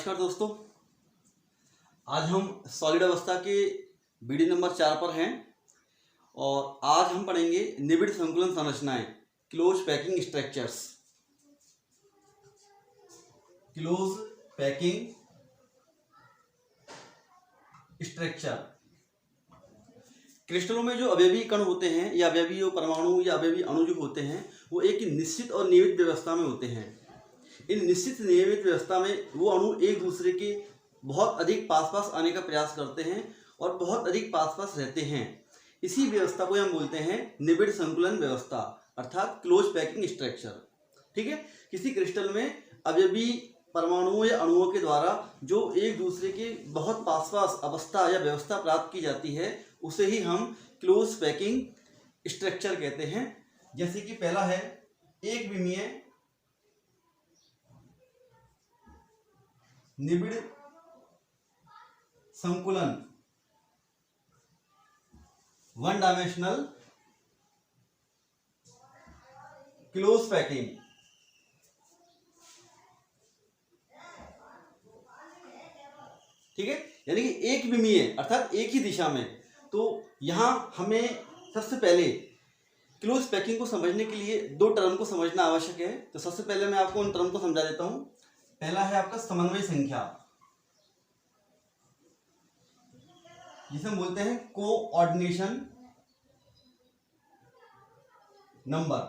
नमस्कार दोस्तों, आज हम सॉलिड अवस्था के वीडियो नंबर 4 पर हैं और आज हम पढ़ेंगे निबिड़ संकुलन संरचनाएं, close packing structures. Close packing structure क्रिस्टलों में जो अवयवी कण होते हैं या अवयवी परमाणु या अवयवी अणु जो होते हैं वो एक निश्चित और नियमित व्यवस्था में होते हैं। इन निश्चित नियमित व्यवस्था में वो अणु एक दूसरे के बहुत अधिक पास आने का प्रयास करते हैं और बहुत अधिक पास रहते हैं। इसी व्यवस्था को हम बोलते हैं निबिड़ संकुलन व्यवस्था अर्थात क्लोज पैकिंग स्ट्रक्चर। ठीक है, किसी क्रिस्टल में अवयवी परमाणुओं या अणुओं के द्वारा जो एक दूसरे के बहुत पास अवस्था या व्यवस्था प्राप्त की जाती है उसे ही हम क्लोज पैकिंग स्ट्रक्चर कहते हैं। जैसे कि पहला है एक विमीय निबिड़ संकुलन, वन डायमेंशनल क्लोज पैकिंग। ठीक है, यानी कि एक विमीय अर्थात एक ही दिशा में। तो यहां हमें सबसे पहले क्लोज पैकिंग को समझने के लिए दो टर्म को समझना आवश्यक है। तो सबसे पहले मैं आपको उन टर्म को समझा देता हूं। पहला है आपका समन्वय संख्या, जिसे हम बोलते हैं कोऑर्डिनेशन नंबर।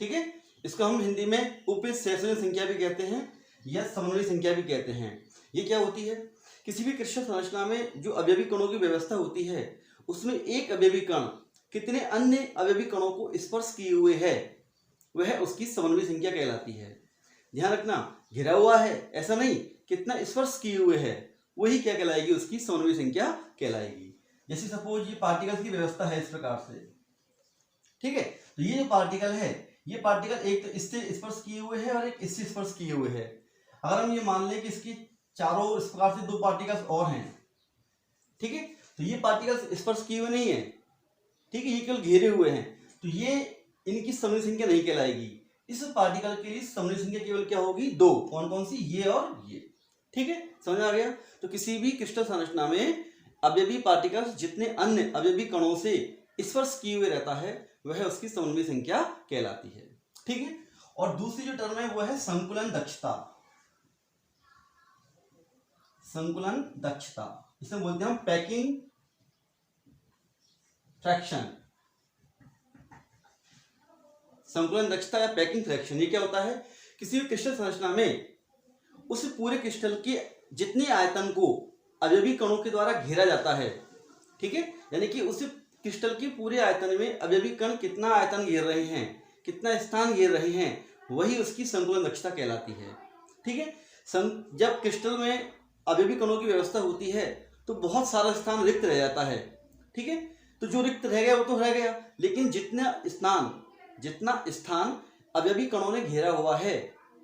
ठीक है, इसको हम हिंदी में उपस्थिति संख्या भी कहते हैं या समन्वय संख्या भी कहते हैं। ये क्या होती है? किसी भी क्रिस्टल संरचना में जो अवयवी कणों की व्यवस्था होती है उसमें एक अवयवी कण कितने अन्य अवयवी कणों को स्पर्श किए हुए है वह उसकी समन्वय संख्या कहलाती है। ध्यान रखना, घिरा हुआ है ऐसा नहीं, कितना स्पर्श किए हुए है वही क्या कहलाएगी, उसकी समन्वय संख्या कहलाएगी। जैसे सपोज ये पार्टिकल्स की व्यवस्था है इस प्रकार से। ठीक है, तो ये जो पार्टिकल है ये पार्टिकल एक तो इससे स्पर्श किए हुए है और एक इससे स्पर्श किए हुए है। अगर हम ये मान लें कि इसकी चारों इस प्रकार से दो पार्टिकल्स और हैं, ठीक है, तो ये पार्टिकल्स स्पर्श किए हुए नहीं है। ठीक है, ये केवल घेरे हुए हैं, तो ये इनकी समन्वय संख्या नहीं कहलाएगी। इस पार्टिकल के लिए समन्वय संख्या केवल क्या होगी, दो। कौन कौन सी? ये और ये। ठीक है, समझ आ गया। तो किसी भी क्रिस्टल संरचना में अवयवी पार्टिकल्स जितने अन्य अवयवी कणों से स्पर्श किए हुए रहता है वह उसकी समन्वय संख्या कहलाती है। ठीक है, और दूसरी जो टर्म है वह है संकुलन दक्षता। संकुलन दक्षता इसे बोलते हैं हम पैकिंग फ्रैक्शन। संकुलन दक्षता या पैकिंग फ्रैक्शन ये क्या होता है? किसी भी क्रिस्टल संरचना में उस पूरे क्रिस्टल के जितने आयतन को अवयवी कणों के द्वारा घेरा जाता है, ठीक है, यानी कि उस क्रिस्टल के पूरे आयतन में अवयवी कण कितना आयतन घेर रहे हैं, कितना स्थान घेर रहे हैं, वही उसकी संकुलन दक्षता कहलाती है। ठीक है, जब क्रिस्टल में अवयवी कणों की व्यवस्था होती है तो बहुत सारा स्थान रिक्त रह जाता है। ठीक है, तो जो रिक्त रह गया वो तो रह गया, लेकिन जितना स्थान अवयवी कणों ने घेरा हुआ है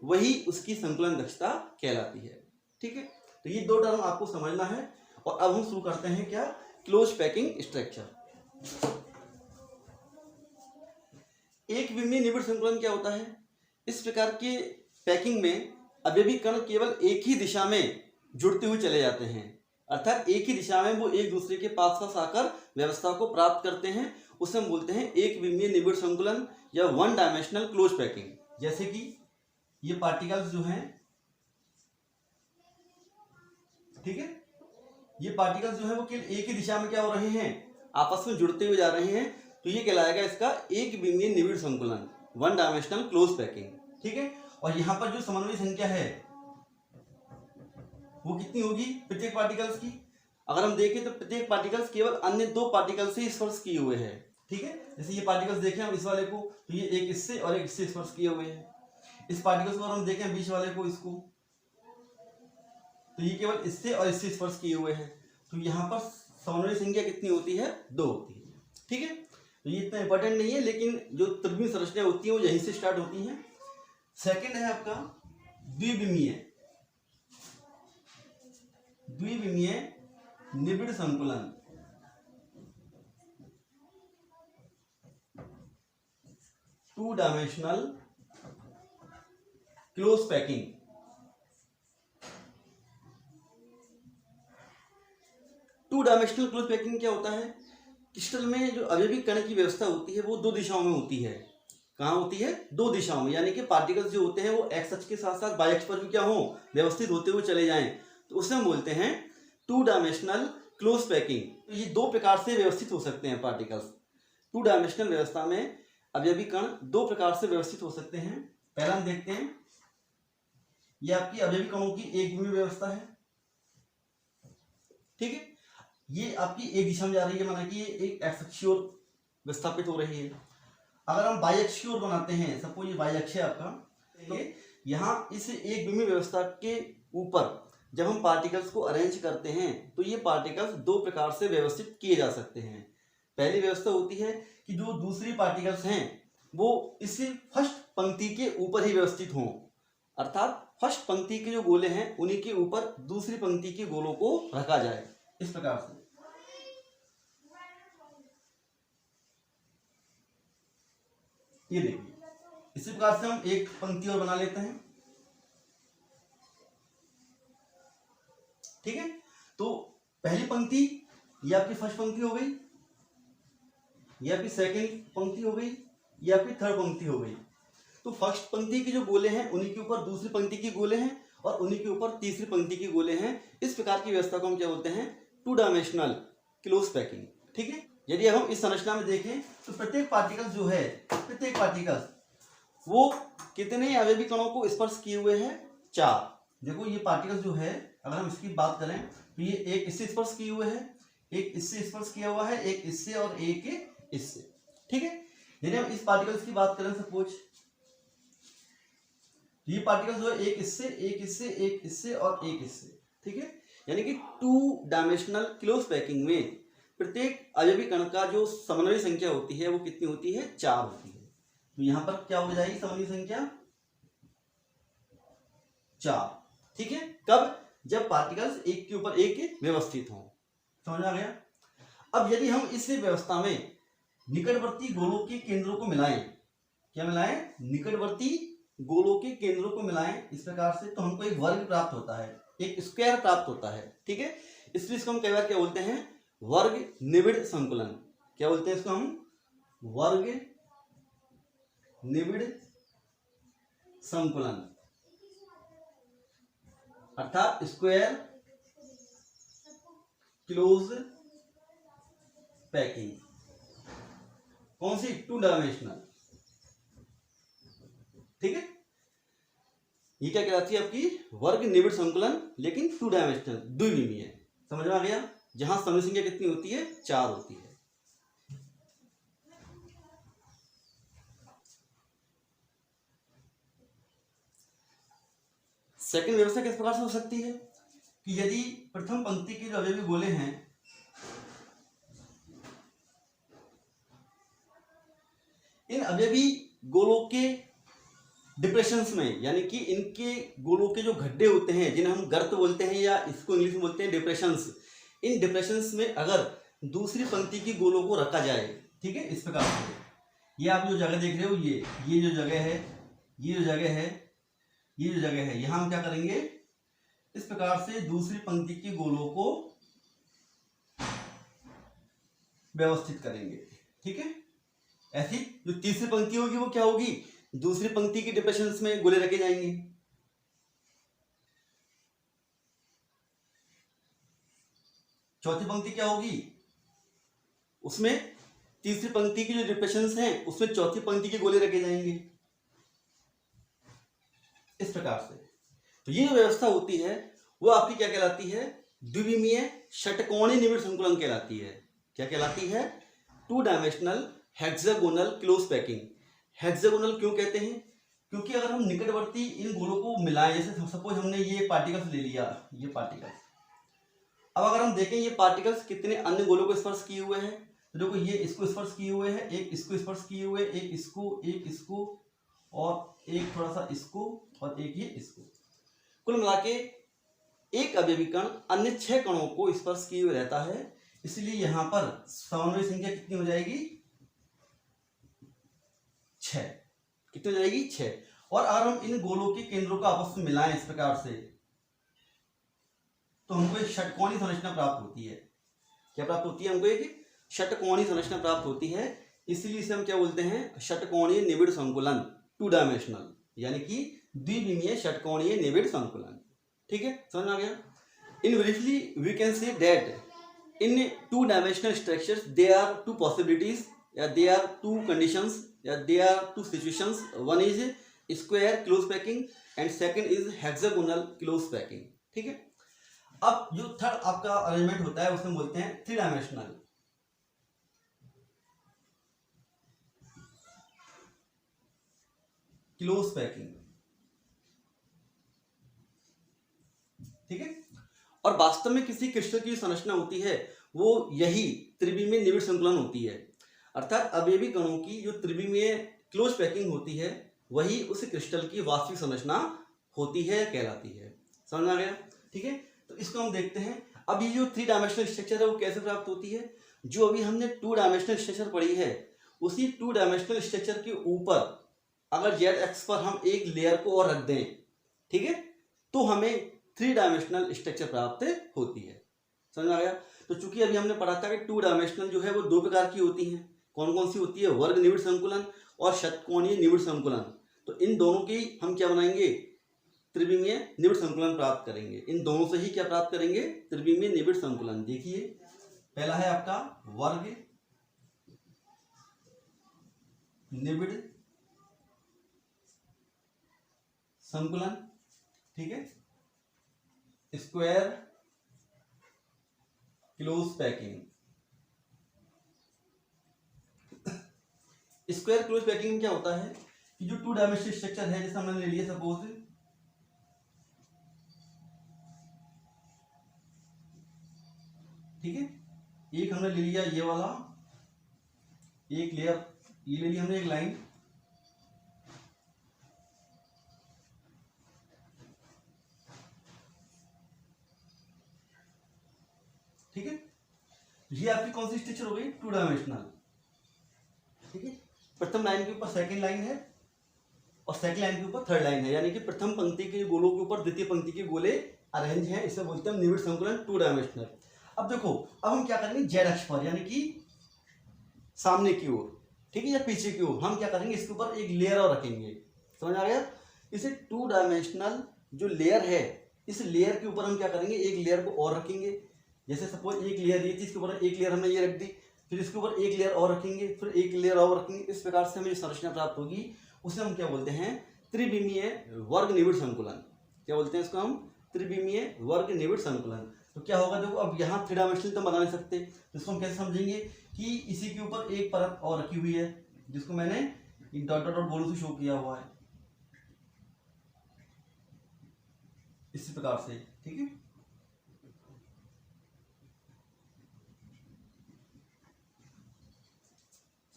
वही उसकी संकुलन दक्षता कहलाती है। ठीक है, तो ये दो टर्म आपको समझना है। और अब हम शुरू करते हैं क्या, क्लोज पैकिंग स्ट्रक्चर। एक विमीय निबिड़ संकुलन क्या होता है? इस प्रकार के पैकिंग में अवयवी कण केवल एक ही दिशा में जुड़ते हुए चले जाते हैं, अर्थात एक ही दिशा में वो एक दूसरे के पास आकर व्यवस्था को प्राप्त करते हैं। उसे हम बोलते हैं एक विमीय निबिड़ संकुलन या वन डायमेंशनल क्लोज पैकिंग। जैसे कि ये पार्टिकल्स जो हैं, ठीक है, ये पार्टिकल्स जो है वो केवल एक ही दिशा में क्या हो रहे हैं, आपस में जुड़ते हुए जा रहे हैं, तो ये कहलाएगा इसका एक विमीय निबिड़ संकुलन, वन डायमेंशनल क्लोज पैकिंग। ठीक है, और यहां पर जो समन्वय संख्या है वो कितनी होगी प्रत्येक पार्टिकल्स की? अगर हम देखें तो प्रत्येक पार्टिकल्स केवल अन्य दो पार्टिकल से स्पर्श किए हुए हैं। ठीक है, जैसे ये पार्टिकल्स देखें हम इस वाले को, तो ये एक इससे और एक इससे स्पर्श किए हुए हैं। इस पार्टिकल्स को हम देखें बीच वाले को, इसको, तो ये केवल इससे और इससे स्पर्श किए हुए हैं। तो यहाँ पर समन्वय संख्या कितनी होती है? 2 होती है। ठीक है, तो ये इतना इंपॉर्टेंट नहीं है, लेकिन जो त्रिविमीय संरचनाएं होती हैं वो यहीं से स्टार्ट होती हैं। सेकंड है आपका द्विविमीय निबिड़ संकुलन। Two dimensional close packing. Two dimensional close packing क्या होता है? क्रिस्टल में जो अवयवी कण की व्यवस्था होती है वो दो दिशाओं में होती है। कहाँ होती है? दो दिशाओं में, यानी कि पार्टिकल्स जो होते हैं वो एक्स अक्ष के साथ साथ वाई अक्ष पर भी क्या हो, व्यवस्थित होते हुए चले जाएं, तो उसे हम बोलते हैं टू डायमेंशनल क्लोज पैकिंग। तो ये दो प्रकार से व्यवस्थित हो सकते हैं पार्टिकल्स। टू डायमेंशनल व्यवस्था में अवयवी कण दो प्रकार से व्यवस्थित हो सकते हैं। पहला हम देखते हैं, ये आपकी अवयवी कणों की एक द्विमीय व्यवस्था है, ठीक है। ये आपकी एक दिशा में जा रही है, माना कि ये एक एक्स अक्ष की ओर विस्थापित हो रही है। अगर हम वाई अक्ष की ओर बनाते हैं, सपोज ये वाई अक्ष है आपका, तो यहाँ इस एक द्विमीय व्यवस्था के ऊपर जब हम पार्टिकल्स को अरेंज करते हैं तो ये पार्टिकल्स दो प्रकार से व्यवस्थित किए जा सकते हैं। पहली व्यवस्था होती है कि जो दूसरी पार्टिकल्स हैं वो इस फर्स्ट पंक्ति के ऊपर ही व्यवस्थित हों, अर्थात फर्स्ट पंक्ति के जो गोले हैं उन्हीं के ऊपर दूसरी पंक्ति के गोलों को रखा जाए, इस प्रकार से। ये देखिए, इसी प्रकार से हम एक पंक्ति और बना लेते हैं, ठीक है। तो पहली पंक्ति ये आपकी फर्स्ट पंक्ति हो गई, ये आपकी सेकंड पंक्ति हो गई, ये आपकी थर्ड पंक्ति हो गई। तो फर्स्ट पंक्ति के जो गोले हैं उन्हीं के ऊपर दूसरी पंक्ति के गोले हैं और उन्हीं के ऊपर तीसरी पंक्ति के गोले हैं। इस प्रकार की व्यवस्था को हम क्या बोलते हैं? टू डायमेंशनल क्लोज पैकिंग, ठीक है। यदि हम इस संरचना में देखें तो प्रत्येक पार्टिकल जो है, प्रत्येक पार्टिकल वो कितने अवयवी कणों को स्पर्श किए हुए हैं? 4। देखो ये पार्टिकल जो है, अगर हम इसकी बात करें तो ये एक इससे स्पर्श किए हुए है, एक इससे स्पर्श किया हुआ है, एक इससे और एक इससे, ठीक है। यदि हम इस पार्टिकल्स की बात करें, सपोज ये पार्टिकल जो है एक इससे, एक इससे, एक इससे और एक इससे, ठीक है। यानी कि टू डायमेंशनल क्लोज पैकिंग में प्रत्येक अवयवी कण का जो समन्वय संख्या होती है वो कितनी होती है? 4 होती है। तो यहां पर क्या हो जाएगी समन्वय संख्या? 4, ठीक है। कब? जब पार्टिकल्स एक के ऊपर एक व्यवस्थित हों। समझ आ गया? अब यदि हम इस व्यवस्था में निकटवर्ती गोलों के केंद्रों को मिलाएं, क्या मिलाएं? निकटवर्ती गोलों के केंद्रों को मिलाएं इस प्रकार से, तो हमको एक वर्ग प्राप्त होता है, एक स्क्वायर प्राप्त होता है, ठीक है। इसलिए इसको हम कई बार क्या बोलते हैं? वर्ग निबिड़ संकुलन। क्या बोलते हैं इसको हम? वर्ग निबिड़ संकुलन, अर्थात स्क्वायर क्लोज पैकिंग। कौन सी? टू डायमेंशनल, ठीक है। ये क्या कहलाती है आपकी? वर्ग निबिड़ संकुलन, लेकिन टू डायमेंशनल, द्विविमीय। समझ में आ गया? जहां समन्वय संख्या कितनी होती है? 4 होती है। सेकंड व्यवस्था किस प्रकार से हो सकती है कि यदि प्रथम पंक्ति के जो अवयवी गोले हैं इन अवयवी गोलों के डिप्रेशंस में, यानी कि इनके गोलों के जो गड्ढे होते हैं जिन्हें हम गर्त बोलते हैं या इसको इंग्लिश में बोलते हैं डिप्रेशंस, इन डिप्रेशंस में अगर दूसरी पंक्ति की गोलों को रखा जाए, ठीक है, इस प्रकार से। ये आप जो जगह देख रहे हो, ये जो जगह है, ये जो जगह है, ये जो जगह है, यहां हम क्या करेंगे? इस प्रकार से दूसरी पंक्ति के गोलों को व्यवस्थित करेंगे, ठीक है। ऐसी जो तीसरी पंक्ति होगी वो क्या होगी? दूसरी पंक्ति की डिप्रेशंस में गोले रखे जाएंगे। चौथी पंक्ति क्या होगी? उसमें तीसरी पंक्ति की जो डिप्रेशंस हैं उसमें चौथी पंक्ति के गोले रखे जाएंगे, इस प्रकार से। तो ये जो व्यवस्था होती है वो आपकी क्या कहलाती है? द्विविमीय षटकोणीय निबिड़ संकुलन कहलाती है। क्या कहलाती है? Two dimensional hexagonal close packing. Hexagonal क्यों कहते हैं? क्योंकि अगर हम निकटवर्ती इन गोलों को मिलाएं, जैसे सपोज हमने ये पार्टिकल्स ले लिया, ये पार्टिकल्स, अब अगर हम देखें ये पार्टिकल्स कितने अन्य गोलों को स्पर्श किए हुए हैं, तो देखो ये इसको स्पर्श किए हुए हैं, एक इसको स्पर्श किए हुए, एक इसको और एक थोड़ा सा इसको और एक ये इसको। कुल मिला के एक अवयवी कण अन्य 6 कणों को स्पर्श किए हुए रहता है, इसलिए यहां पर समन्वय संख्या कितनी हो जाएगी? 6। कितनी हो जाएगी? 6। और अगर हम इन गोलों के केंद्रों को आपस में मिलाएं इस प्रकार से, तो हमको एक षटकोणीय संरचना प्राप्त होती है। क्या प्राप्त होती है हमको? एक षटकोणीय संरचना प्राप्त होती है, इसलिए इसे हम क्या बोलते हैं? षटकोणीय निबिड़ संकुलन, 2 डायमेंशनल, यानी कि द्विविमीय षटकोणीय निबिड़ संकुलन। ठीक है, समझ में आ गया? In briefly we can say that in 2 dimensional structures there are 2 possibilities, या देयर आर 2 कंडीशंस, या there are 2 situations. One is square close packing and second is hexagonal close packing. ठीक है, अब जो थर्ड आपका अरेंजमेंट होता है उसमें बोलते हैं 3 डायमेंशनल क्लोज पैकिंग। ठीक है, और वास्तव में किसी क्रिस्टल की संरचना होती है वो यही त्रिविमीय निबिड़ संकुलन होती है, अर्थात अवयवी कणों की जो त्रिविमीय क्लोज पैकिंग होती है वही उस क्रिस्टल की वास्तविक संरचना होती है, कहलाती है। समझ में आ गया? ठीक है, तो इसको हम देखते हैं। अब ये जो 3 डायमेंशनल स्ट्रक्चर है वो कैसे प्राप्त होती है? जो अभी हमने 2 डायमेंशनल स्ट्रक्चर पढ़ी है, उसी 2 डायमेंशनल स्ट्रक्चर के ऊपर अगर जेड एक्स पर हम एक लेयर को और रख दें, ठीक है, तो हमें 3 डायमेंशनल स्ट्रक्चर प्राप्त होती है। समझ में आ गया? तो चूंकि अभी हमने पढ़ा था कि 2 डायमेंशनल जो है वो 2 प्रकार की होती हैं। कौन कौन सी होती है? वर्ग निबिड़ संकुलन और षटकोणीय निबिड़ संकुलन। तो इन दोनों की हम क्या बनाएंगे? त्रिविमीय निबिड़ संकुलन प्राप्त करेंगे। इन दोनों से ही क्या प्राप्त करेंगे? त्रिविमीय निबिड़ संकुलन। देखिए, पहला है आपका वर्ग निबिड़ संकुलन। ठीक है, square close packing. Square close packing में क्या होता है कि जो 2 डायमेंशनल स्ट्रक्चर है, जैसे हमने ले लिया सपोज, ठीक है, एक हमने ले लिया ये वाला, एक लेयर ये ले लिया हमने, एक लाइन, ठीक है, ये आपकी कौन सी स्ट्रक्चर हो गई? 2 डायमेंशनल। ठीक है, प्रथम लाइन के ऊपर सेकंड लाइन है और सेकंड लाइन के ऊपर थर्ड लाइन है, यानी कि प्रथम पंक्ति के गोलों के ऊपर द्वितीय पंक्ति के गोले अरेंज हैं, इसे बोलते हैं निबिड़ संकुलन 2 डायमेंशनल। अब देखो, अब हम क्या करेंगे? जेड अक्ष पर, यानी कि सामने की ओर, ठीक है, या पीछे की ओर, हम क्या करेंगे? इसके ऊपर एक लेयर और रखेंगे। समझ आ गया? इसे 2 डायमेंशनल जो लेयर है, इस लेयर के ऊपर हम क्या करेंगे? एक लेयर को और रखेंगे। जैसे सपोज एक लेयर ये थी, इसके ऊपर एक लेयर हमने ये रख दी, फिर इसके ऊपर एक लेयर और रखेंगे, फिर एक लेयर और रखेंगे। इस प्रकार से हमें जो संरचना प्राप्त होगी उसे हम क्या बोलते हैं? त्रिविमीय वर्ग निबिड़ संकुलन। क्या बोलते हैं इसको हम? त्रिविमीय वर्ग निबिड़ संकुलन। तो क्या होगा? देखो, अब यहाँ 3 डायमेंशनल तो बना नहीं सकते, तो इसको हम कैसे समझेंगे कि इसी के ऊपर एक परत और रखी हुई है, जिसको मैंने एक डॉट डॉट डॉट बोलो से शो किया हुआ है, इसी प्रकार से। ठीक है,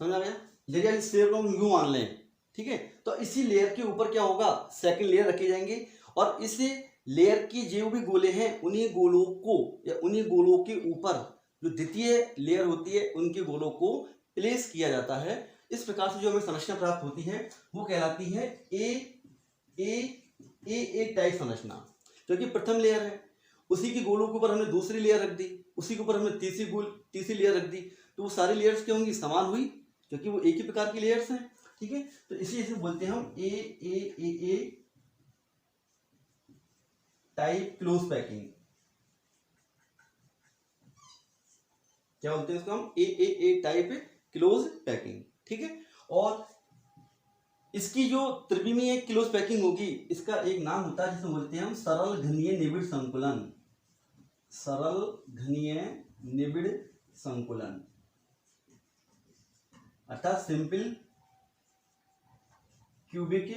समझ आ गया? यदि इस लेयर को हम यूं मान लें, ठीक है, तो इसी लेयर के ऊपर क्या होगा? सेकंड लेयर रखे जाएंगे, और इस लेयर की जो भी गोले हैं उन्हीं गोलों को, या उन्हीं गोलों के ऊपर जो द्वितीय लेयर होती है उनके गोलों को प्लेस किया जाता है। इस प्रकार से जो हमें संरचना प्राप्त होती है वो कहलाती है ए टाइप संरचना। क्योंकि प्रथम लेयर है, उसी के गोलों के ऊपर हमने दूसरी लेयर रख दी, उसी के ऊपर हमने तीसरी लेयर रख दी, तो वो सारी लेयर्स क्या होंगी? समान हुई, क्योंकि वो एक ही प्रकार की लेयर्स हैं। ठीक है, तो इसी से बोलते हैं हम ए टाइप क्लोज पैकिंग। क्या बोलते हैं इसको हम? ए टाइप क्लोज पैकिंग। ठीक है, और इसकी जो त्रिविमीय क्लोज पैकिंग होगी, इसका एक नाम होता है जिसे बोलते हैं हम सरल घनीय निबिड़ संकुलन। सरल घनीय निबिड़ संकुलन, अर्थात simple cubic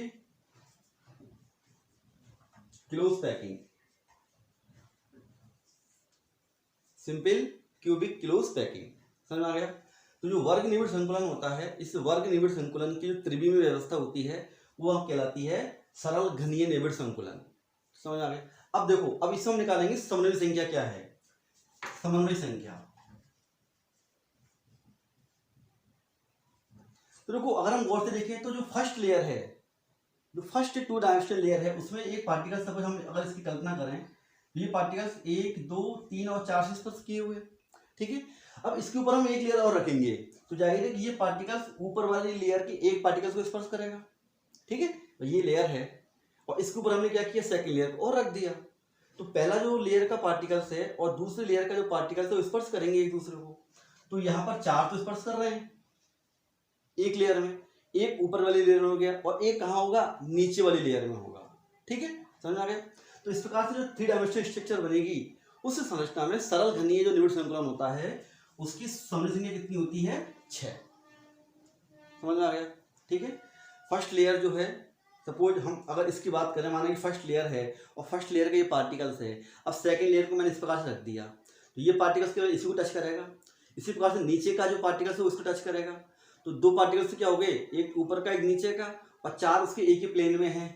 close packing. Simple cubic close packing. समझ में आ गया? तो जो वर्ग निबिड़ संकुलन होता है, इस वर्ग निबिड़ संकुलन की जो त्रिविमीय व्यवस्था होती है वो हम कहलाती है सरल घनीय निबिड़ संकुलन। समझ आ गया? अब देखो, अब इससे हम निकालेंगे समन्वय संख्या क्या है। समन्वय संख्या, तो देखो, अगर हम गौर से देखें तो जो फर्स्ट लेयर है, जो फर्स्ट 2 डायमेंशनल लेयर है, उसमें एक पार्टिकल, सपोज हम अगर इसकी कल्पना करें, ये पार्टिकल्स 1 2 3 और 4 से स्पर्श किए हुए, ठीक है। अब इसके ऊपर हम एक लेयर और रखेंगे तो जाहिर है कि ये पार्टिकल्स ऊपर वाली लेयर के एक पार्टिकल्स को स्पर्श करेगा, ठीक है। तो ये लेयर है और इसके ऊपर हमने क्या किया, सेकंड लेयर को और रख दिया। तो पहला जो लेयर का पार्टिकल्स है और दूसरे लेयर का जो पार्टिकल्स है वो स्पर्श करेंगे एक दूसरे को। तो यहाँ पर 4 तो स्पर्श कर रहे हैं एक लेयर में, एक ऊपर वाली लेयर में हो गया और एक कहाँ होगा, नीचे वाली लेयर में होगा, ठीक है, समझ आ गया। तो इस प्रकार से जो 3 डायमेंशनल स्ट्रक्चर बनेगी उस संरचना में सरल घनीय जो निबिड़ संकुलन होता है उसकी समरूपी संख्या कितनी होती है, 6। समझ में आ गया, ठीक है। फर्स्ट लेयर जो है, सपोज हम अगर इसकी बात करें, माना कि फर्स्ट लेयर है और फर्स्ट लेयर के ये पार्टिकल्स है। अब सेकंड लेयर को मैंने इस प्रकार से रख दिया तो ये पार्टिकल्स केवल इसी को टच करेगा, इसी प्रकार से नीचे का जो पार्टिकल्स है उसको टच करेगा। तो 2 पार्टिकल्स से क्या हो गए, एक ऊपर का एक नीचे का, और 4 उसके एक ही प्लेन में है,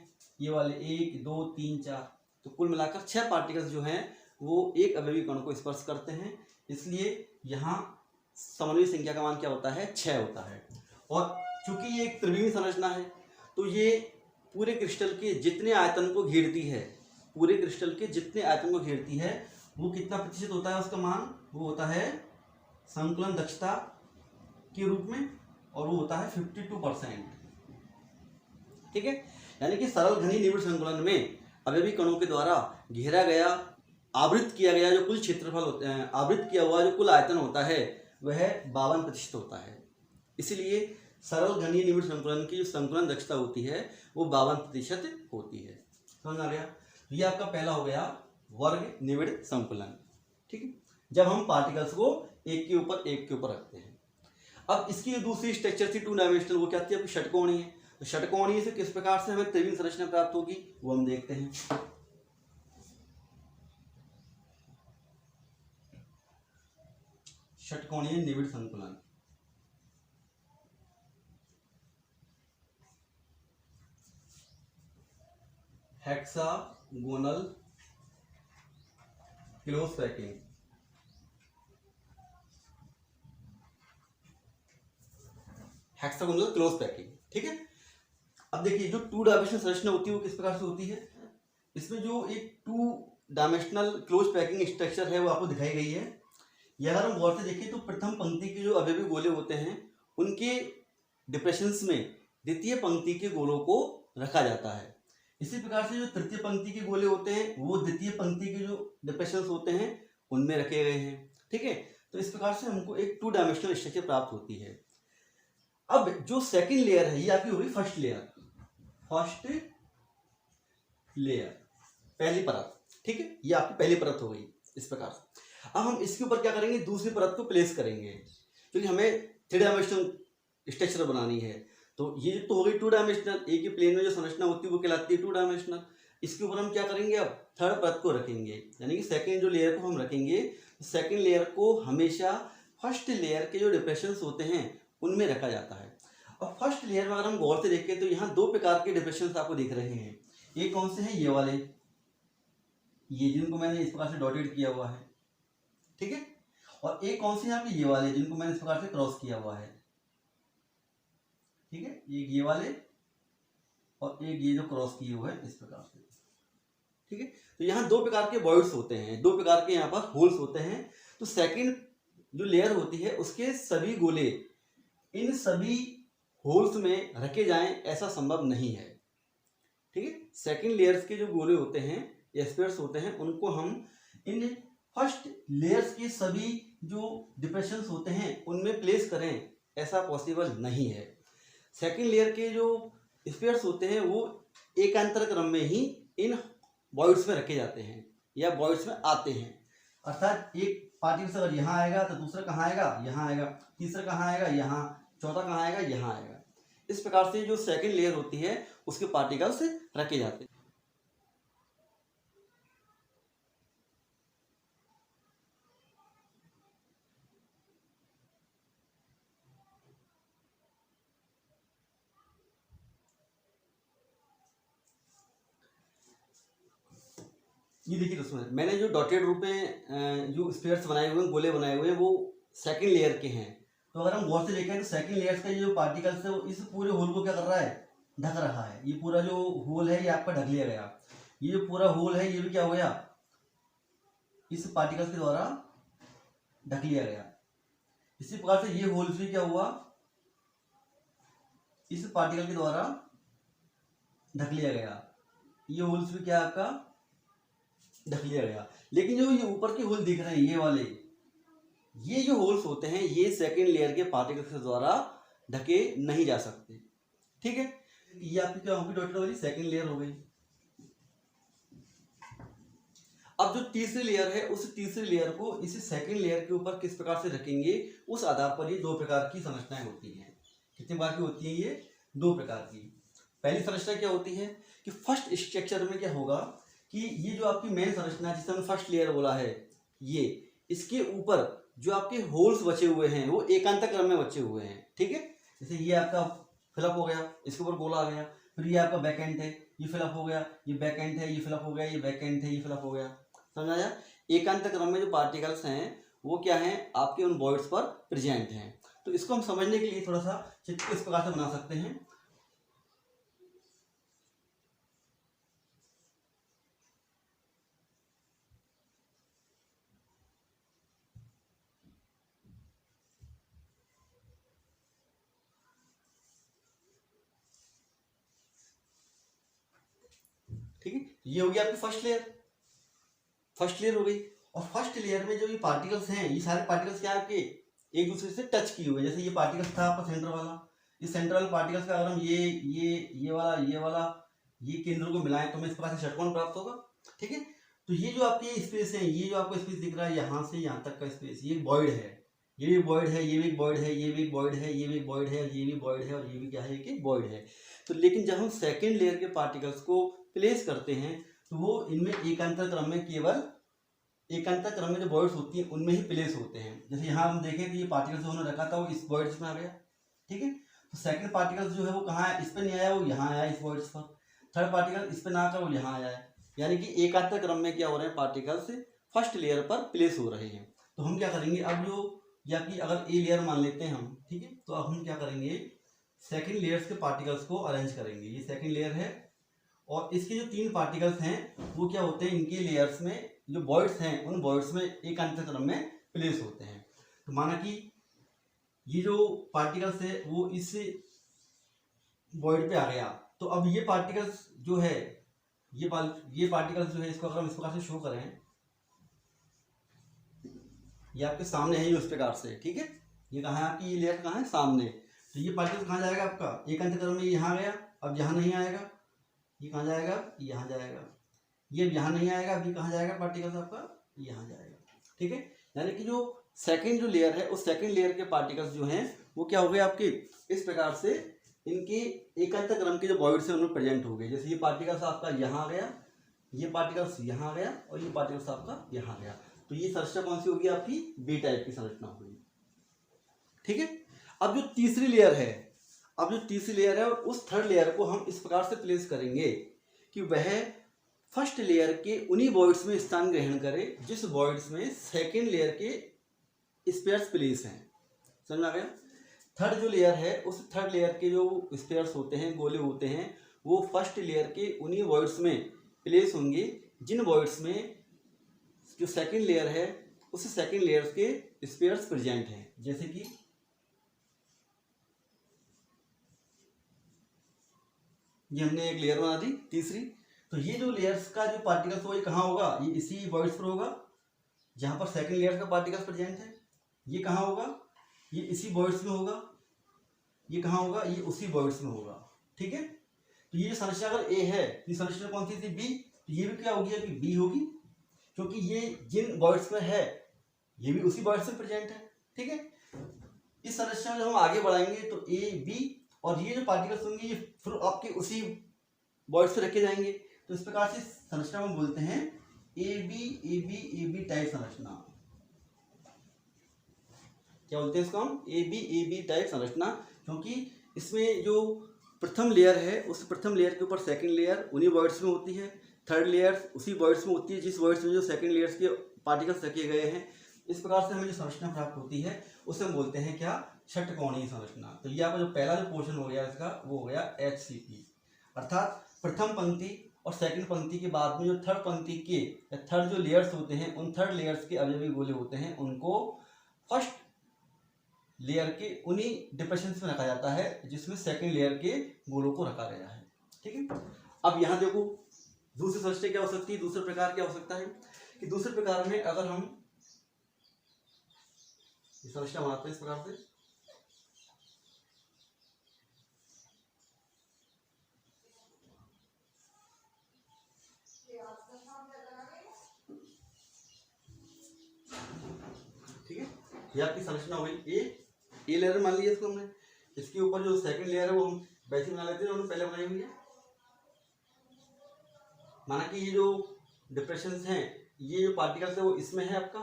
ये वाले 1 2 3 4। तो कुल मिलाकर 6 पार्टिकल्स जो हैं वो एक अवयवी कण को स्पर्श करते हैं, इसलिए यहाँ समन्वय संख्या का मान क्या होता है, 6 होता है। और चूंकि ये एक त्रिविमीय संरचना है तो ये पूरे क्रिस्टल के जितने आयतन को घेरती है, पूरे क्रिस्टल के जितने आयतन को घेरती है वो कितना प्रतिशत होता है उसका मान, वो होता है संकुलन दक्षता के रूप में, और वो होता है 52%, ठीक है। यानी कि सरल घनी निबिड़ संकुलन में अवयवी कणों के द्वारा घेरा गया, आवृत किया गया जो कुल क्षेत्रफल होता है, आवृत किया हुआ जो कुल आयतन होता है वह 52% होता है। इसलिए सरल घनीय निबिड़ संकुलन की जो संकुलन दक्षता होती है वो 52% होती है। समझ आ गया। ये आपका पहला हो गया वर्ग निबिड़ संकुलन, ठीक है, जब हम पार्टिकल्स को एक के ऊपर रखते हैं। अब इसकी जो दूसरी स्ट्रक्चर थी 2 डायमेंशनल, वो क्या थी, आपकी षटकोणीय। तो षटकोणीय से किस प्रकार से हमें त्रिविमीय संरचना प्राप्त होगी वो हम देखते हैं। षटकोणीय निबिड़ संकुलन, hexagonal close packing, hexagonal close packing, ठीक है। अब देखिए जो 2 डायमेंशनल संरचना होती है वो किस प्रकार से होती है, इसमें जो एक 2 डायमेंशनल क्लोज पैकिंग स्ट्रक्चर है वो आपको दिखाई गई है। यह अगर हम गौर से देखें तो प्रथम पंक्ति के जो अवयवी गोले होते हैं उनके डिप्रेशंस में द्वितीय पंक्ति के गोलों को रखा जाता है। इसी प्रकार से जो तृतीय पंक्ति के गोले होते हैं वो द्वितीय पंक्ति के जो डिप्रेशंस होते हैं उनमें रखे गए हैं, ठीक है। तो इस प्रकार से हमको एक 2 डायमेंशनल स्ट्रक्चर प्राप्त होती है। अब जो सेकंड लेयर है ये आपकी होगी फर्स्ट लेयर, पहली परत, ठीक है, ये आपकी पहली परत हो गई इस प्रकार से। अब हम इसके ऊपर क्या करेंगे, दूसरी परत को प्लेस करेंगे क्योंकि हमें 3 डायमेंशनल स्ट्रक्चर बनानी है। तो ये तो हो गई 2 डायमेंशनल, एक ही प्लेन में जो संरचना होती है वो कहलाती है 2 डायमेंशनल। इसके ऊपर हम क्या करेंगे, अब थर्ड परत को रखेंगे, यानी कि सेकंड जो लेयर को हम रखेंगे, सेकंड लेयर को हमेशा फर्स्ट लेयर के जो डिप्रेशंस होते हैं उनमें रखा जाता है। और फर्स्ट लेयर में अगर हम गौर से देखें तो यहाँ 2 प्रकार के डिप्रेशंस आपको दिख रहे हैं। ये कौन से हैं, ये वाले, ये जिनको मैंने इस प्रकार से डॉटेड किया हुआ है, ठीक है, और एक कौन से यहाँ पे ये वाले जिनको मैंने इस प्रकार से क्रॉस किया हुआ है, ठीक है, एक ये वाले और एक ये जो क्रॉस किए हुए हैं इस प्रकार से, ठीक है। तो यहाँ 2 प्रकार के वॉइड्स होते हैं, 2 प्रकार के यहाँ पर होल्स होते हैं। तो सेकंड जो लेयर होती है उसके सभी गोले इन सभी होल्स में रखे जाएं ऐसा संभव नहीं है, ठीक है। सेकंड लेयर्स के जो गोले होते हैं, स्फीयर्स होते हैं, उनको हम इन फर्स्ट लेयर्स के सभी जो डिप्रेशंस होते हैं उनमें प्लेस करें ऐसा पॉसिबल नहीं है। सेकंड लेयर के जो स्फीयर्स होते हैं वो एकांतर क्रम में ही इन वॉइड्स में रखे जाते हैं या वॉइड्स में आते हैं। अर्थात एक पार्टिकल अगर यहाँ आएगा तो दूसरा कहाँ आएगा, यहाँ आएगा, तीसरा कहाँ आएगा, यहाँ, चौथा कहाँ आएगा, यहाँ आएगा। इस प्रकार से जो सेकंड लेयर होती है उसके पार्टिकल्स रखे जाते हैं। ये देखिए दोस्तों, मैंने जो डॉटेड रूप में जो स्फीयर्स बनाए हुए हैं, गोले बनाए हुए हैं, वो सेकंड लेयर के हैं। तो अगर हम गौर से देखें तो सेकंड लेयर्स का ये जो पार्टिकल्स है वो इस पूरे होल को क्या कर रहा है, ढक रहा है। ये पूरा जो होल है ये आपका ढक लिया गया। ये जो पूरा होल है ये भी क्या हो गया, इस पार्टिकल्स के द्वारा ढक लिया गया। इसी प्रकार से ये होल्स भी क्या हुआ, इस पार्टिकल के द्वारा ढक लिया गया। ये होल्स भी क्या आपका ढक लिया गया। लेकिन जो ये ऊपर के होल दिख रहे हैं ये वाले, ये जो होल्स होते हैं ये सेकेंड लेयर के पार्टिकल्स के द्वारा ढके नहीं जा सकते। ठीक है, ये आपकी क्या होगी डॉटेड वाली सेकेंड लेयर हो गई। अब जो तीसरी लेयर है उस तीसरी लेयर को इसी सेकेंड लेयर के ऊपर किस प्रकार से रखेंगे, उस आधार पर ये दो प्रकार की संरचनाएं होती हैं। कितने प्रकार की होती हैं ये, दो प्रकार की। पहली संरचना क्या होती है कि फर्स्ट स्ट्रक्चर में क्या होगा कि ये जो आपकी मेन संरचना जिसे हमने फर्स्ट लेयर बोला है, ये इसके ऊपर जो आपके होल्स बचे हुए हैं वो एकांतर क्रम में बचे हुए हैं। ठीक है, जैसे ये आपका फिलअप हो गया, इसके ऊपर गोला आ गया, फिर ये आपका बैक एंड है, ये फिलअप हो गया, ये बैक एंड है, ये फिलअप हो गया, ये बैक एंड है, ये फिलअप हो गया। समझ आया। एकांतर क्रम में जो पार्टिकल्स हैं वो क्या हैं, आपके उन बॉइड्स पर प्रेजेंट हैं। तो इसको हम समझने के लिए थोड़ा सा चित्र इस प्रकार से बना सकते हैं। ठीक है, ये हो गया आपकी फर्स्ट लेयर, फर्स्ट लेयर हो गई। और फर्स्ट लेयर में जो ये पार्टिकल्स हैं ये सारे पार्टिकल्स क्या है आपके एक दूसरे से टच किए हुए। जैसे ये पार्टिकल्स था आपका सेंटर वाला, इस सेंटर वाले पार्टिकल्स का अगर हम ये वाला ये केंद्र को मिलाएं तो हमें इस प्रकार से षटकोण प्राप्त होगा। ठीक है, तो ये जो आपके स्पेस है, ये जो आपको स्पेस दिख रहा है यहाँ से यहाँ तक का स्पेस, ये बॉइड है, ये भी बॉइड है, ये भी बॉइड है, ये भी बॉइड है, ये भी बॉइड है, ये भी बॉइड है, और ये भी क्या है कि बॉइड है। तो लेकिन जब हम सेकेंड लेयर के पार्टिकल्स को प्लेस करते हैं तो वो इनमें एकांतर क्रम में केवल एकांतर क्रम में जो बॉइड्स होती हैं उनमें ही प्लेस होते हैं। जैसे यहाँ हम देखें तो ये पार्टिकल्स जो उन्होंने रखा था वो इस बॉइड्स में आ गया। ठीक है, तो सेकंड पार्टिकल्स जो है वो कहाँ है, इस पर नहीं आया, वो यहाँ आया इस बॉइड्स पर। थर्ड पार्टिकल इस पर ना आकर वो यहाँ आया है, यानी कि एकांतर क्रम में क्या हो रहे हैं, पार्टिकल्स फर्स्ट लेयर पर प्लेस हो रहे हैं। तो हम क्या करेंगे, अब जो या कि अगर ए लेयर मान लेते हैं हम, ठीक है, तो अब हम क्या करेंगे, सेकेंड लेयर्स के पार्टिकल्स को अरेंज करेंगे। ये सेकेंड लेयर है और इसके जो तीन पार्टिकल्स हैं वो क्या होते हैं, इनके लेयर्स में जो बॉइड्स हैं उन बॉइड्स में एकांतर क्रम में प्लेस होते हैं। तो माना कि ये जो पार्टिकल्स है वो इस बॉइड पे आ गया, तो अब ये पार्टिकल्स जो है ये पार्टिकल्स जो है इसको अगर हम इस प्रकार से शो करें, ये आपके सामने है ये उस प्रकार से। ठीक है, ये कहाँ है आपकी, ये लेयर कहाँ है, सामने। तो ये पार्टिकल कहाँ जाएगा आपका एकांतर क्रम में, यहाँ गया, अब यहाँ नहीं आएगा, ये कहाँ जाएगा, यहाँ जाएगा, ये यहाँ नहीं आएगा, अभी कहाँ जाएगा पार्टिकल्स आपका, यहाँ जाएगा। ठीक है, यानी कि जो सेकंड जो लेयर है उस सेकंड लेयर के पार्टिकल्स जो हैं वो क्या हो गए आपके इस प्रकार से, इनके एकांतर क्रम के जो बॉइड्स हैं उनमें प्रेजेंट हो गए। जैसे ये पार्टिकल्स आपका यहाँ आ गया, ये पार्टिकल्स यहाँ आ गया, और ये पार्टिकल्स आपका यहाँ आ गया। तो ये संरचना कौन सी होगी आपकी, बी टाइप की संरचना होगी। ठीक है, अब जो तीसरी लेयर है उस थर्ड लेयर को हम इस प्रकार से प्लेस करेंगे कि वह फर्स्ट लेयर के उन्हीं बॉइड्स में स्थान ग्रहण करे जिस बॉइड्स में सेकेंड लेयर के स्पेयर्स प्लेस हैं। समझ में आ गया। थर्ड जो लेयर है उस थर्ड लेयर के जो स्पेयर्स होते हैं, गोले होते हैं, वो फर्स्ट लेयर के उन्हीं बॉइड्स में प्लेस होंगे जिन बॉइड्स में जो सेकेंड लेयर है उस सेकेंड लेयर के स्पेयर्स प्रेजेंट हैं। जैसे कि ये हमने एक लेयर बना दी तीसरी, तो ये जो लेयर्स का जो पार्टिकल्स हो ये कहाँ होगा, ये इसी बॉइड्स पर होगा जहाँ पर सेकंड लेयर का पार्टिकल्स प्रेजेंट है। ये कहाँ होगा, ये इसी बॉइड्स में होगा। ये कहाँ होगा, ये उसी बॉइड्स में होगा। ठीक है, तो ये जो संरचना अगर ए है तो ये संरचना कौन सी थी, बी, तो ये भी क्या होगी अभी बी होगी, क्योंकि ये जिन बॉइड्स में है ये भी उसी बॉइड्स में प्रेजेंट है। ठीक है, इस संरचना में जब हम आगे बढ़ाएंगे तो ए बी और ये जो पार्टिकल्स होंगे ये फिर आपके उसी बॉइड्स पे रखे जाएंगे। तो इस प्रकार से संरचना में बोलते हैं ए बी टाइप संरचना। क्या बोलते हैं इसको हम, ए बी टाइप संरचना, क्योंकि इसमें जो प्रथम लेयर है उस प्रथम लेयर के ऊपर सेकंड लेयर उन्हीं बॉइड्स में होती है, थर्ड लेयर उसी बॉइड्स में होती है जिस बॉइड्स में जो सेकंड लेयर्स के पार्टिकल्स रखे गए हैं। इस प्रकार से हमें जो संरचना प्राप्त होती है उसे हम बोलते हैं क्या, षटकोणीय संरचना। तो ये आपका जो पहला जो पोर्शन हो गया इसका वो हो गया HCP, अर्थात प्रथम पंक्ति और सेकंड पंक्ति के बाद में जो थर्ड पंक्ति के या थर्ड जो लेयर्स होते हैं उन थर्ड लेयर्स के अवयवी गोले होते हैं उनको फर्स्ट लेयर के उन्हीं डिप्रेशन में रखा जाता है जिसमें सेकंड लेयर के गोलों को रखा गया है। ठीक है, अब यहाँ देखो दूसरी संरचना क्या हो सकती है, दूसरे प्रकार क्या हो सकता है कि दूसरे प्रकार में अगर हम संरचना बनाते हैं इस प्रकार से, ठीक है, ये आपकी संरचना हो गई ए लेयर मान लिया इसको हमने, इसके ऊपर जो सेकंड लेयर है वो हम वैसे बना लेते हैं, उन्होंने पहले बनाई हुई है। माना कि ये जो डिप्रेशन हैं, ये जो पार्टिकल्स है वो इसमें है आपका,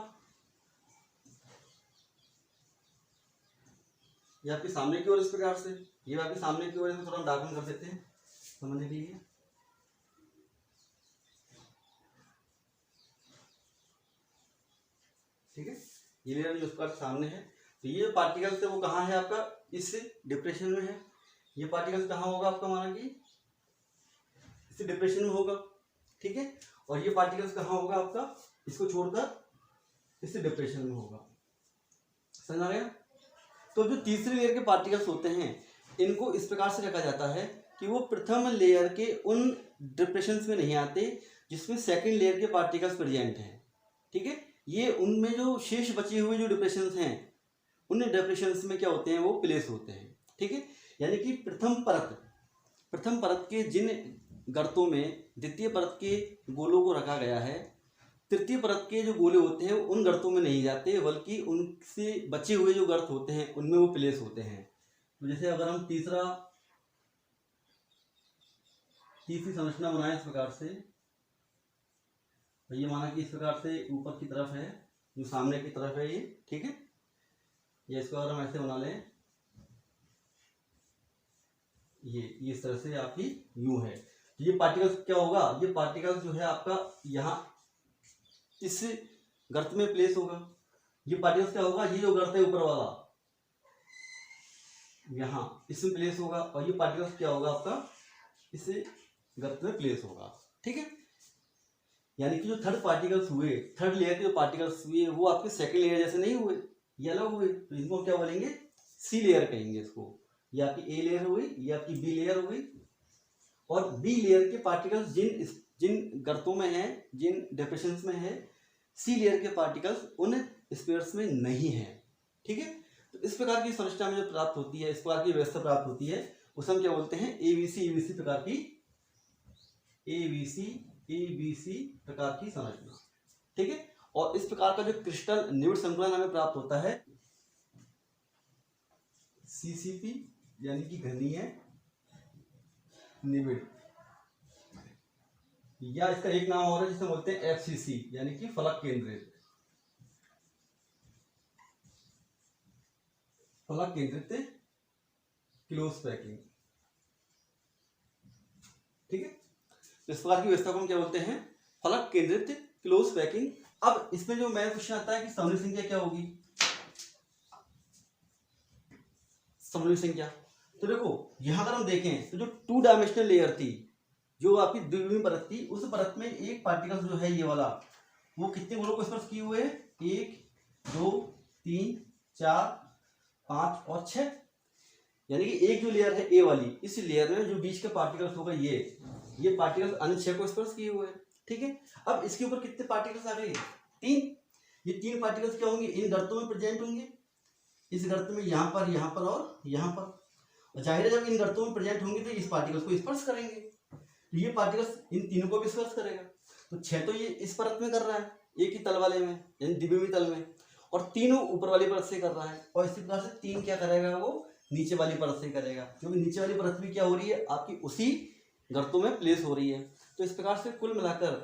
ये आपके सामने की ओर इस प्रकार से, ये आपके सामने की ओर, इसमें थोड़ा हम डार्कन कर देते हैं समझने के लिए। ठीक है, ये लेयर जो उसका सामने है, तो ये पार्टिकल्स है वो कहाँ है आपका, इस डिप्रेशन में है। ये पार्टिकल्स कहाँ होगा आपका, माना कि इस डिप्रेशन में होगा। ठीक है, और ये पार्टिकल्स कहाँ होगा आपका, इसको छोड़कर इस डिप्रेशन में होगा। समझ आ गया। तो जो तीसरी लेयर के पार्टिकल्स होते हैं इनको इस प्रकार से रखा जाता है कि वो प्रथम लेयर के उन डिप्रेशंस में नहीं आते जिसमें सेकंड लेयर के पार्टिकल्स प्रेजेंट हैं। ठीक है, ये उनमें जो शेष बचे हुए जो डिप्रेशंस हैं उन डिप्रेशंस में क्या होते हैं, वो प्लेस होते हैं। ठीक है, यानी कि प्रथम परत के जिन गर्तों में द्वितीय परत के गोलों को रखा गया है, तृतीय परत के जो गोले होते हैं उन गर्तों में नहीं जाते, बल्कि उनसे बचे हुए जो गर्त होते हैं उनमें वो प्लेस होते हैं। तो जैसे अगर हम तीसरी संरचना बनाए इस प्रकार से, तो ये माना कि इस प्रकार से ऊपर की तरफ है, जो सामने की तरफ है ये। ठीक है, ये इसको अगर हम ऐसे बना लें, ये इस तरह से आपकी यूं है। ये पार्टिकल्स क्या होगा, ये पार्टिकल्स जो है आपका यहाँ इस गर्त में प्लेस होगा। ये पार्टिकल्स क्या होगा, ये जो गर्त है ऊपर वाला यहाँ इसमें प्लेस होगा, और ये पार्टिकल्स क्या होगा आपका इस गर्त में प्लेस होगा। ठीक है, यानी कि जो थर्ड पार्टिकल्स हुए, थर्ड लेयर के जो पार्टिकल्स हुए वो आपके सेकंड लेयर जैसे नहीं हुए, ये अलग हुए, तो इनको क्या बोलेंगे, सी लेयर कहेंगे इसको। ये आपकी ए लेयर हो गई, ये आपकी बी लेयर हो गई। और बी लेयर के पार्टिकल्स जिन गर्तों में हैं, जिन डिप्रेशंस में है, सी लेयर के पार्टिकल्स उन स्पेयर्स में नहीं है। ठीक है, तो इस प्रकार की संरचना में जो प्राप्त होती है, इस प्रकार की व्यवस्था प्राप्त होती है, उसे हम क्या बोलते हैं, एबीसी प्रकार की, एबीसी प्रकार की संरचना। ठीक है, और इस प्रकार का जो क्रिस्टल निविड़ संकुलन हमें प्राप्त होता है, सीसीपी यानी कि घनीय निविड़, या इसका एक नाम और है जिसे बोलते हैं एफसीसी यानी कि फलक केंद्रित क्लोज पैकिंग। ठीक है, इस प्रकार की व्यवस्था को हम क्या बोलते हैं, फलक केंद्रित क्लोज पैकिंग। अब इसमें जो मेन क्वेश्चन आता है कि समरूप संख्या क्या होगी, समरूप संख्या। तो देखो यहां अगर हम देखें तो जो 2 डायमेंशनल लेयर थी, जो आपकी द्विविमीय परत थी, उस परत में एक पार्टिकल जो है ये वाला, वो कितने गोलों को स्पर्श किए हुए है, 1 2 3 4 5 और 6। यानी कि एक जो लेयर है ए वाली, इस लेयर में जो बीच का पार्टिकल्स होगा ये पार्टिकल्स अन्य 6 को स्पर्श किए हुए हैं। ठीक है, अब इसके ऊपर कितने पार्टिकल्स आ गए, 3। ये 3 पार्टिकल्स क्या होंगे, इन गर्तों में प्रेजेंट होंगे, इस गर्त में यहाँ पर और यहाँ पर। जाहिर है जब इन गर्तों में प्रेजेंट होंगे तो इस पार्टिकल्स को स्पर्श करेंगे, तो ये पार्टिकल्स इन तीनों को भी स्पर्श करेगा। तो 6 तो ये इस परत में कर रहा है, एक ही तल वाले में यानी द्विविमीय तल में, और तीनों ऊपर वाली परत से कर रहा है, और इसी प्रकार से 3 क्या करेगा, वो नीचे वाली परत से करेगा, क्योंकि नीचे वाली परत भी क्या हो रही है, आपकी उसी गर्तों में प्लेस हो रही है। तो इस प्रकार से कुल मिलाकर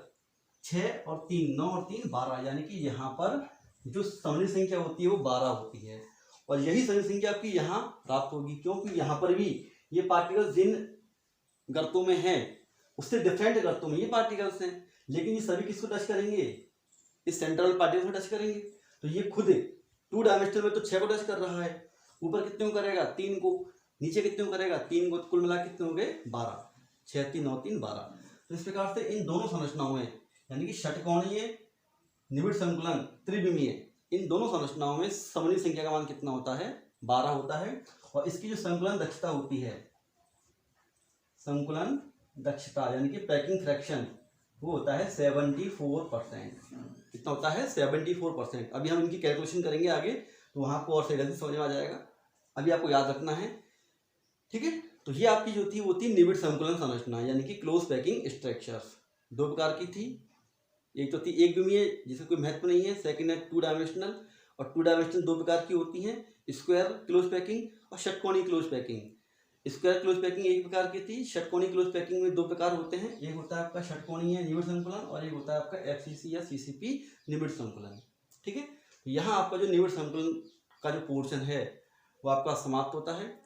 6 और 3 9 और 3 12, यानी कि यहाँ पर जो समरूप संख्या होती है वो 12 होती है, और यही समरूप संख्या आपकी यहाँ प्राप्त होगी, क्योंकि यहाँ पर भी ये पार्टिकल्स जिन गर्तों में हैं उससे डिफरेंट गर्तों में ये पार्टिकल्स हैं, लेकिन ये सभी किसको टच करेंगे, इस सेंट्रल पार्टिकल को टच करेंगे। तो ये खुद 2 डायमेंशनल में तो 6 को टच कर रहा है, ऊपर कितने को करेगा, 3 को, नीचे कितने को करेगा, 3 को, कुल मिला कितने हो गए, 12, 6 3 9 3 12। तो इस प्रकार से इन दोनों संरचनाओं में यानी कि षटकोणीय निविड़ संकुलन त्रिविमीय, इन दोनों संरचनाओं में समरूपी संख्या का मान कितना होता है? 12 होता है। और इसकी जो संकुलन दक्षता होती है, संकुलन दक्षता यानी कि पैकिंग फ्रैक्शन, वो होता है 74%। कितना होता है? 74%। अभी हम इनकी कैलकुलेशन करेंगे आगे, तो वहाँ आपको और सही समझ में आ जाएगा। अभी आपको याद रखना है, ठीक है। तो ये आपकी जो थी वो थी निबिड़ संकुलन संरचना यानी कि क्लोज पैकिंग स्ट्रक्चर्स। दो प्रकार की थी, एक तो थी एक द्विमीय जिसका कोई महत्व नहीं है, सेकंड है 2 डायमेंशनल। और 2 डायमेंशनल दो प्रकार की होती हैं, स्क्वायर क्लोज पैकिंग और षटकोणीय close packing. Square close packing एक प्रकार की थी, षटकोणीय क्लोज पैकिंग में दो प्रकार होते हैं, एक होता है आपका षटकोणीय निबिड़ संकुलन और एक होता है आपका एफसीसी या सीसीपी निबिड़ संकुलन, ठीक है। तो यहाँ आपका जो निबिड़ संकुलन का जो पोर्शन है वो आपका समाप्त होता है।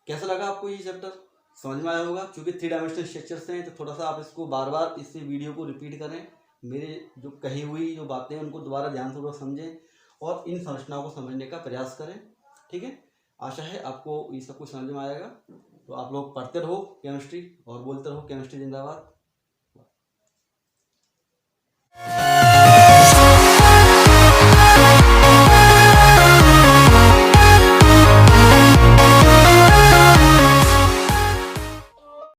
कैसा लगा आपको ये चैप्टर? समझ में आया होगा। क्योंकि 3 डायमेंशनल स्ट्रक्चर्स हैं तो थोड़ा सा आप इसको बार बार इस वीडियो को रिपीट करें, मेरे जो कही हुई जो बातें हैं उनको दोबारा ध्यानपूर्वक समझें और इन संरचनाओं को समझने का प्रयास करें, ठीक है। आशा है आपको ये सब कुछ समझ में आएगा। तो आप लोग पढ़ते रहो केमिस्ट्री और बोलते रहो केमिस्ट्री जिंदाबाद।